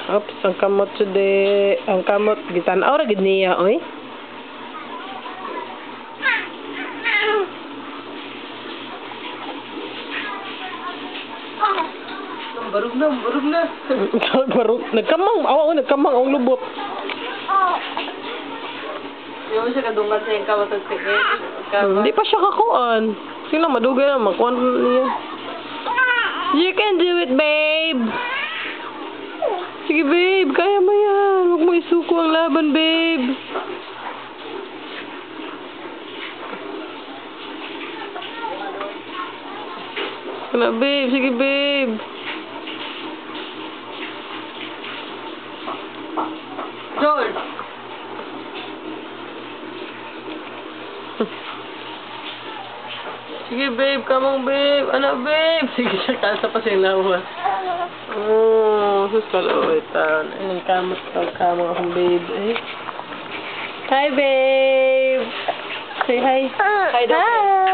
Oops, ang kamot today. Ang kamot, gitanaw ra gid niya, oy. Barug na. Barog. Nagkamang, nagkamang ang lubot. Yung siya kadungan sa yung kamatag sige. Hindi pa siya kakuan. Sino madugay na makuan niya. You can do it, babe. Sige, babe. Kaya mo yan. Huwag mo isuko ang laban, babe. Kana, babe. Sige, babe. Joel! Sige, babe. Come on, babe. Ano, babe? Sige, siya kasa pa siyang lawa. Oh, sus kalawaitan. Ayun, kamot akong babe. Hi, babe. Say hi. Hi, daw.